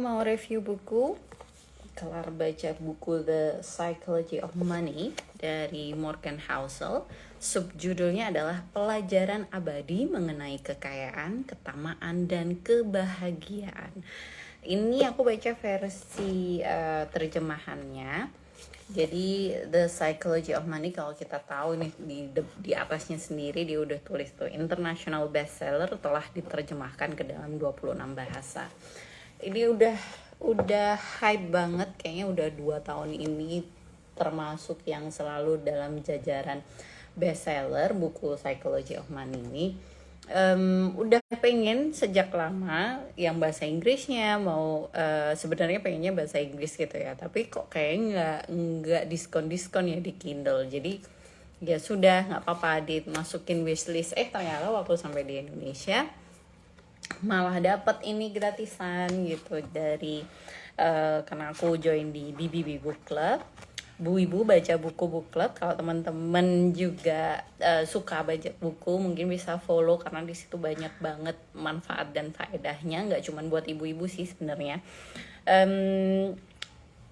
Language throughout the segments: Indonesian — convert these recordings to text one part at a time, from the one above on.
Mau review buku, kelar baca buku The Psychology of Money dari Morgan Housel. Subjudulnya adalah Pelajaran Abadi Mengenai Kekayaan, Ketamaan, dan Kebahagiaan. Ini aku baca versi terjemahannya. Jadi The Psychology of Money, kalau kita tahu nih di atasnya sendiri dia udah tulis tuh international bestseller, telah diterjemahkan ke dalam 26 bahasa. Ini udah hype banget, kayaknya udah 2 tahun ini termasuk yang selalu dalam jajaran bestseller buku Psychology of Money ini. Udah pengen sejak lama yang bahasa Inggrisnya mau sebenarnya pengennya bahasa Inggris gitu ya, tapi kok kayaknya nggak diskon ya di Kindle. Jadi ya sudah, nggak apa-apa dimasukin wishlist. Ternyata waktu sampai di Indonesia malah dapat ini gratisan gitu dari karena aku join di BBB Book Club, Bu Ibu Baca Buku Book Club. Kalau teman-teman juga suka baca buku, mungkin bisa follow karena di situ banyak banget manfaat dan faedahnya, nggak cuma buat ibu-ibu sih sebenarnya.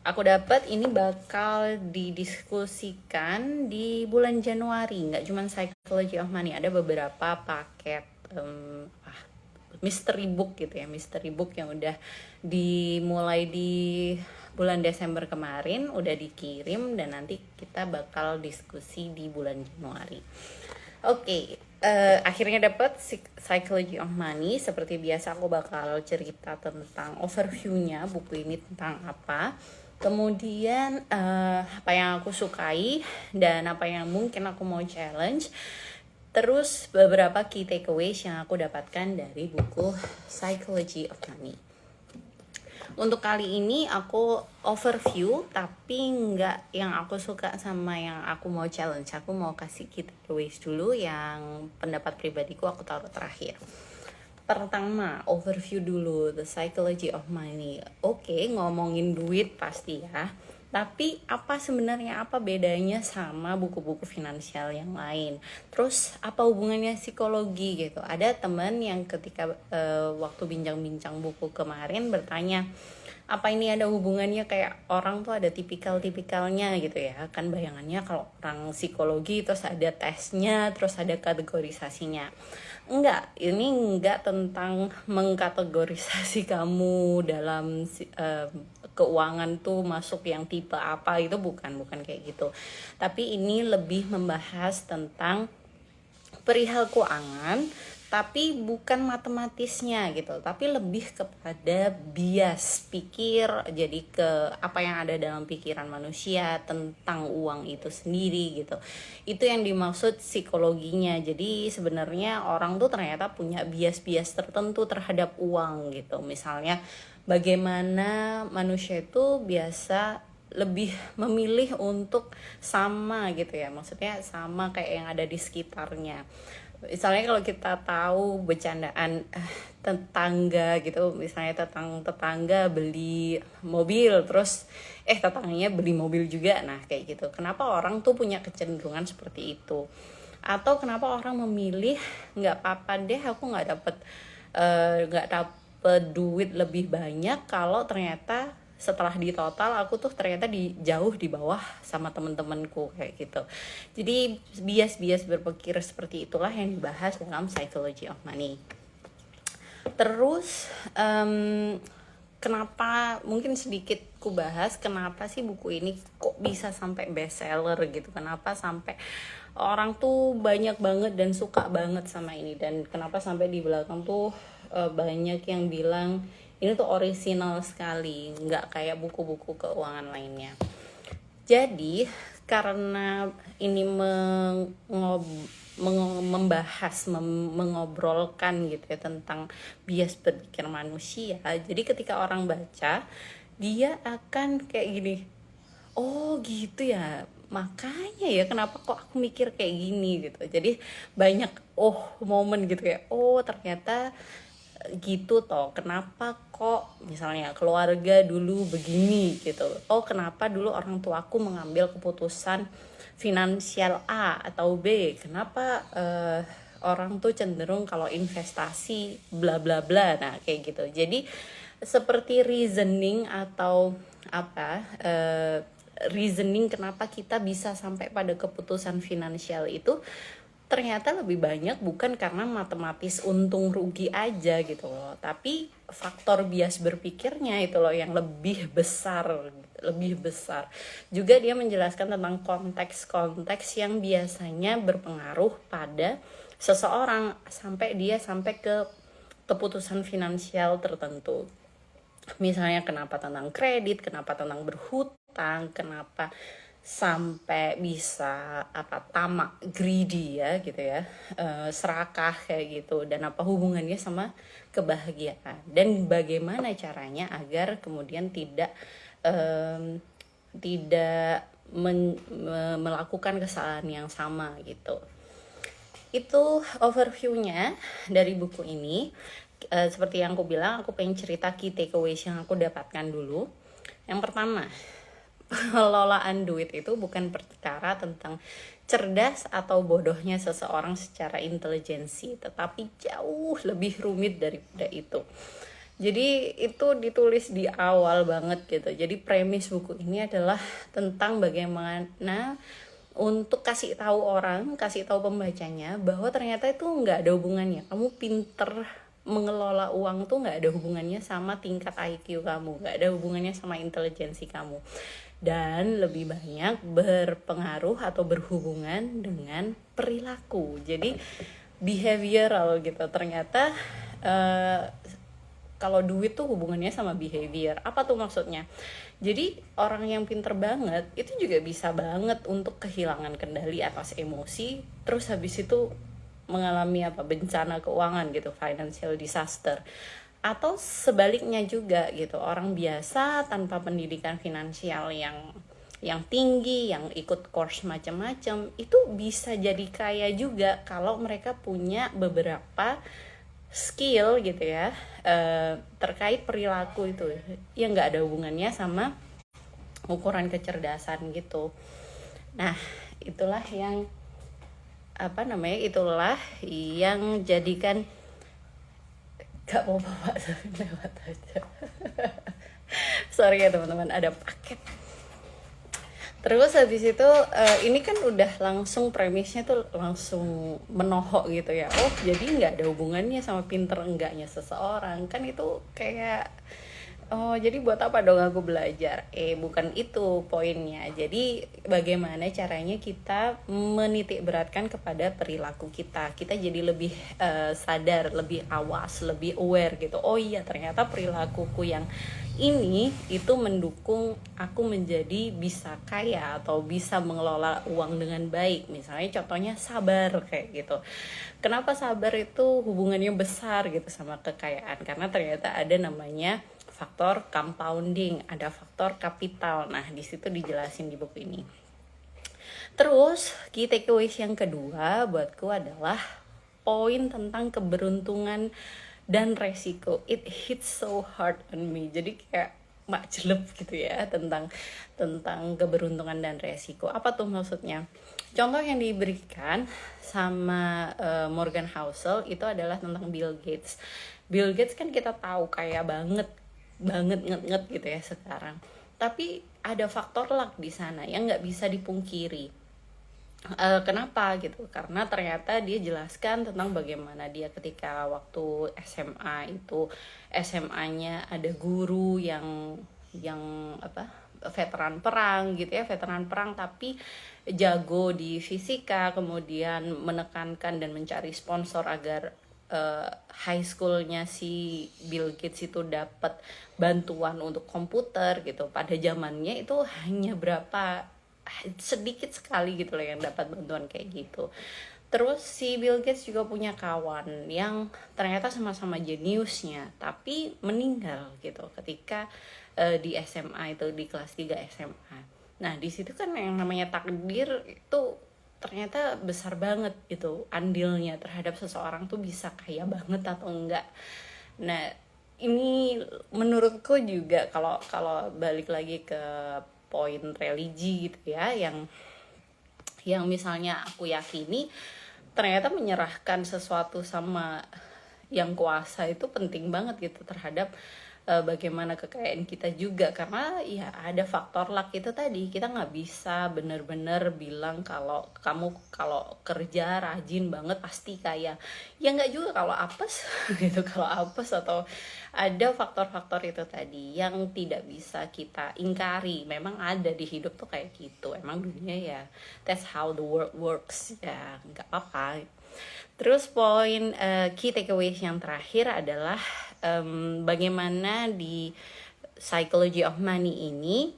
Aku dapat ini bakal didiskusikan di bulan Januari, nggak cuma Psychology of Money, ada beberapa paket mystery book gitu ya, mystery book yang udah dimulai di bulan Desember kemarin, udah dikirim dan nanti kita bakal diskusi di bulan Januari. Akhirnya dapat Psychology of Money. Seperti biasa aku bakal cerita tentang overview-nya buku ini tentang apa, kemudian apa yang aku sukai dan apa yang mungkin aku mau challenge. Terus beberapa key takeaways yang aku dapatkan dari buku Psychology of Money. Untuk kali ini aku overview, tapi nggak yang aku suka sama yang aku mau challenge. Aku mau kasih key takeaways dulu, yang pendapat pribadiku aku taruh terakhir. Pertama, overview dulu The Psychology of Money. Ngomongin duit pasti ya. Tapi apa sebenarnya, apa bedanya sama buku-buku finansial yang lain? Terus apa hubungannya psikologi gitu? Ada teman yang ketika waktu bincang-bincang buku kemarin bertanya, apa ini ada hubungannya, kayak orang tuh ada tipikal-tipikalnya gitu ya. Kan bayangannya kalau orang psikologi terus ada tesnya, terus ada kategorisasinya. Enggak, ini enggak tentang mengkategorisasi kamu dalam keuangan tuh masuk yang tipe apa, itu bukan kayak gitu. Tapi ini lebih membahas tentang perihal keuangan, tapi bukan matematisnya gitu, tapi lebih kepada bias pikir. Jadi ke apa yang ada dalam pikiran manusia tentang uang itu sendiri gitu. Itu yang dimaksud psikologinya. Jadi sebenarnya orang tuh ternyata punya bias-bias tertentu terhadap uang gitu. Misalnya bagaimana manusia itu biasa lebih memilih untuk sama gitu ya, maksudnya sama kayak yang ada di sekitarnya. Misalnya kalau kita tahu bercandaan tetangga gitu, misalnya tetangga beli mobil, terus tetangganya beli mobil juga. Nah kayak gitu, kenapa orang tuh punya kecenderungan seperti itu? Atau kenapa orang memilih nggak apa-apa deh aku nggak dapet duit lebih banyak kalau ternyata setelah di total aku tuh ternyata jauh di bawah sama temen-temenku kayak gitu. Jadi bias-bias berpikir seperti itulah yang dibahas dalam Psychology of Money. Terus kenapa, mungkin sedikit ku bahas kenapa sih buku ini kok bisa sampai bestseller gitu, kenapa sampai orang tuh banyak banget dan suka banget sama ini, dan kenapa sampai di belakang tuh banyak yang bilang ini tuh orisinal sekali, nggak kayak buku-buku keuangan lainnya. Jadi karena ini mengobrolkan gitu ya tentang bias berpikir manusia, jadi ketika orang baca dia akan kayak gini, oh gitu ya, makanya ya kenapa kok aku mikir kayak gini gitu. Jadi banyak momen gitu ya, ternyata gitu toh, kenapa kok misalnya keluarga dulu begini gitu, kenapa dulu orang tuaku mengambil keputusan finansial A atau B, kenapa orang tuh cenderung kalau investasi bla bla bla. Nah kayak gitu. Jadi seperti reasoning atau apa, reasoning kenapa kita bisa sampai pada keputusan finansial itu ternyata lebih banyak bukan karena matematis untung rugi aja gitu loh, tapi faktor bias berpikirnya itu loh yang lebih besar, lebih besar. Juga dia menjelaskan tentang konteks-konteks yang biasanya berpengaruh pada seseorang sampai dia sampai ke keputusan finansial tertentu. Misalnya kenapa tentang kredit, kenapa tentang berhutang, kenapa sampai bisa apa tamak, greedy ya gitu ya, serakah kayak gitu, dan apa hubungannya sama kebahagiaan, dan bagaimana caranya agar kemudian tidak melakukan kesalahan yang sama gitu. Itu overviewnya dari buku ini. Seperti yang aku bilang, aku pengen cerita key takeaways yang aku dapatkan dulu. Yang pertama, pengelolaan duit itu bukan perkara tentang cerdas atau bodohnya seseorang secara intelijensi, tetapi jauh lebih rumit daripada itu. Jadi itu ditulis di awal banget gitu. Jadi premis buku ini adalah tentang bagaimana untuk kasih tahu orang, kasih tahu pembacanya bahwa ternyata itu nggak ada hubungannya. Kamu pinter mengelola uang tuh nggak ada hubungannya sama tingkat IQ kamu, nggak ada hubungannya sama intelijensi kamu, dan lebih banyak berpengaruh atau berhubungan dengan perilaku. Jadi behavioral gitu. Ternyata kalau duit tuh hubungannya sama behavior. Apa tuh maksudnya? Jadi orang yang pinter banget itu juga bisa banget untuk kehilangan kendali atas emosi, terus habis itu mengalami apa, bencana keuangan gitu, financial disaster. Atau sebaliknya juga gitu, orang biasa tanpa pendidikan finansial yang tinggi, yang ikut course macam-macam, itu bisa jadi kaya juga kalau mereka punya beberapa skill gitu ya, terkait perilaku itu yang nggak ada hubungannya sama ukuran kecerdasan gitu. Nah, itulah yang itulah yang jadikan, gak mau bawa tapi lewat aja. Sorry ya teman-teman, ada paket. Terus habis itu ini kan udah langsung premisnya tuh langsung menohok gitu ya. Oh, jadi nggak ada hubungannya sama pinter enggaknya seseorang. Kan itu kayak, oh jadi buat apa dong aku belajar? Bukan itu poinnya. Jadi bagaimana caranya kita menitik beratkan kepada perilaku kita. Kita jadi lebih sadar, lebih awas, lebih aware gitu. Oh iya, ternyata perilakuku yang ini itu mendukung aku menjadi bisa kaya atau bisa mengelola uang dengan baik. Misalnya contohnya sabar kayak gitu. Kenapa sabar itu hubungannya besar gitu sama kekayaan? Karena ternyata ada namanya faktor compounding, ada faktor kapital. Nah, di situ dijelasin di buku ini. Terus, key takeaways yang kedua buatku adalah poin tentang keberuntungan dan resiko. It hits so hard on me. Jadi kayak mak jelek gitu ya tentang keberuntungan dan resiko. Apa tuh maksudnya? Contoh yang diberikan sama Morgan Housel itu adalah tentang Bill Gates. Bill Gates kan kita tahu kaya banget nget gitu ya sekarang. Tapi ada faktor luck di sana yang nggak bisa dipungkiri. Kenapa gitu? Karena ternyata dia jelaskan tentang bagaimana dia ketika waktu SMA itu, SMA-nya ada guru yang veteran perang gitu ya, veteran perang tapi jago di fisika, kemudian menekankan dan mencari sponsor agar high schoolnya si Bill Gates itu dapat bantuan untuk komputer gitu. Pada zamannya itu hanya sedikit sekali gitu loh yang dapat bantuan kayak gitu. Terus si Bill Gates juga punya kawan yang ternyata sama-sama jeniusnya tapi meninggal gitu ketika di SMA itu, di kelas 3 SMA. Nah, di situ kan yang namanya takdir itu ternyata besar banget gitu andilnya terhadap seseorang tuh bisa kaya banget atau enggak. Nah, ini menurutku juga kalau balik lagi ke poin religi gitu ya, yang misalnya aku yakini ternyata menyerahkan sesuatu sama yang kuasa itu penting banget gitu terhadap bagaimana kekayaan kita juga, karena ya ada faktor luck itu tadi. Kita nggak bisa bener-bener bilang kalau kamu kalau kerja rajin banget pasti kaya, ya nggak juga kalau apes gitu. Kalau apes atau ada faktor-faktor itu tadi yang tidak bisa kita ingkari, memang ada di hidup tuh kayak gitu, emang dunia ya, that's how the world works ya, nggak apa-apa. Terus poin key takeaways yang terakhir adalah bagaimana di Psychology of Money ini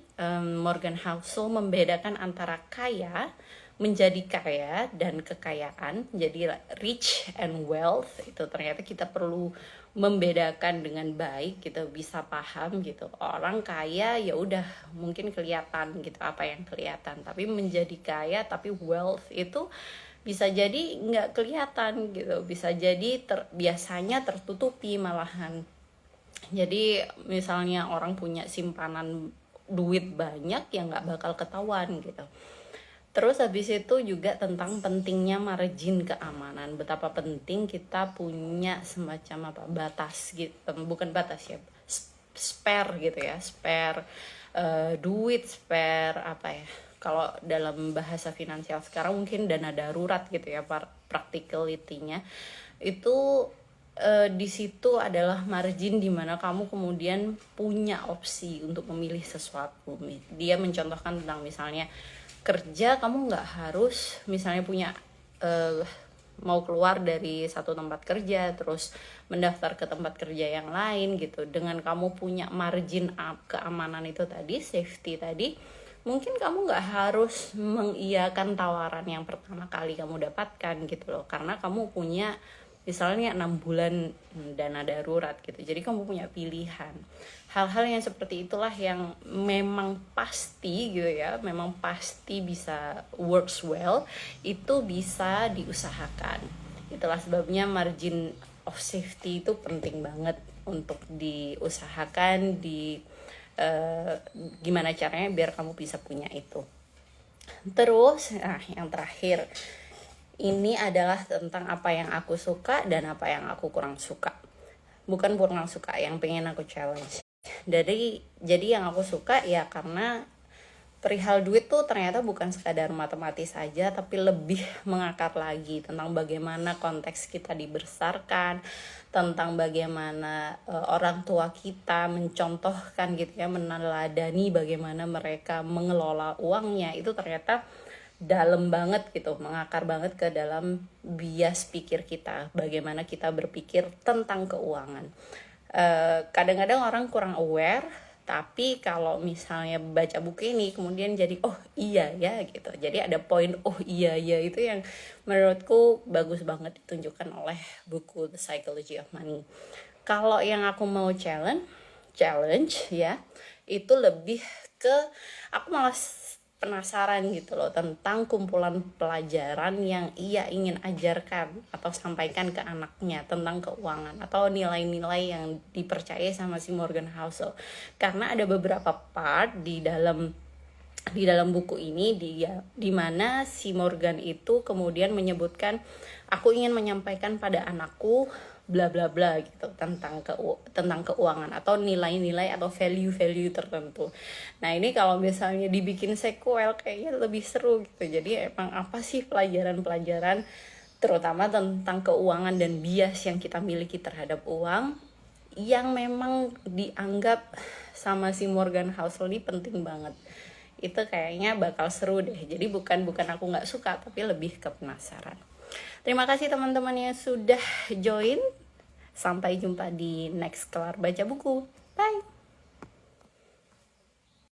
Morgan Housel membedakan antara kaya, menjadi kaya, dan kekayaan. Jadi rich and wealth itu ternyata kita perlu membedakan dengan baik gitu, bisa paham gitu. Orang kaya ya udah mungkin kelihatan gitu apa yang kelihatan, tapi menjadi kaya tapi wealth itu bisa jadi nggak kelihatan gitu, bisa jadi biasanya tertutupi malahan. Jadi misalnya orang punya simpanan duit banyak ya nggak bakal ketahuan gitu. Terus habis itu juga tentang pentingnya margin keamanan, betapa penting kita punya semacam apa, batas gitu, bukan batas ya, spare gitu ya, spare duit, spare apa ya, kalau dalam bahasa finansial sekarang mungkin dana darurat gitu ya, practicality-nya itu di situ adalah margin di mana kamu kemudian punya opsi untuk memilih sesuatu. Dia mencontohkan tentang misalnya kerja, kamu nggak harus misalnya punya mau keluar dari satu tempat kerja terus mendaftar ke tempat kerja yang lain gitu. Dengan kamu punya margin keamanan itu tadi, safety tadi, mungkin kamu nggak harus mengiyakan tawaran yang pertama kali kamu dapatkan gitu loh, karena kamu punya misalnya 6 bulan dana darurat gitu, jadi kamu punya pilihan. Hal-hal yang seperti itulah yang memang pasti gitu ya, memang pasti bisa works well, itu bisa diusahakan. Itulah sebabnya margin of safety itu penting banget untuk diusahakan, gimana caranya biar kamu bisa punya itu. Terus yang terakhir ini adalah tentang apa yang aku suka dan apa yang aku kurang suka. Bukan kurang suka, yang pengen aku challenge. Jadi yang aku suka ya karena perihal duit tuh ternyata bukan sekadar matematis saja, tapi lebih mengakar lagi tentang bagaimana konteks kita dibesarkan, tentang bagaimana orang tua kita mencontohkan gitu ya, meneladani bagaimana mereka mengelola uangnya. Itu ternyata dalam banget gitu, mengakar banget ke dalam bias pikir kita, bagaimana kita berpikir tentang keuangan. Kadang-kadang orang kurang aware, tapi kalau misalnya baca buku ini kemudian jadi oh iya ya gitu, jadi ada poin oh iya ya itu yang menurutku bagus banget ditunjukkan oleh buku The Psychology of Money. Kalau yang aku mau challenge ya, itu lebih ke aku malah penasaran gitu loh tentang kumpulan pelajaran yang ia ingin ajarkan atau sampaikan ke anaknya tentang keuangan atau nilai-nilai yang dipercaya sama si Morgan Housel. Karena ada beberapa part di dalam buku ini di mana si Morgan itu kemudian menyebutkan, aku ingin menyampaikan pada anakku bla bla bla gitu tentang keuangan atau nilai-nilai atau value-value tertentu. Nah ini kalau misalnya dibikin sequel kayaknya lebih seru gitu. Jadi emang apa sih pelajaran-pelajaran terutama tentang keuangan dan bias yang kita miliki terhadap uang yang memang dianggap sama si Morgan Housel ini penting banget. Itu kayaknya bakal seru deh. Jadi bukan aku nggak suka, tapi lebih ke penasaran. Terima kasih teman-teman yang sudah join. Sampai jumpa di next Kelar Baca Buku. Bye!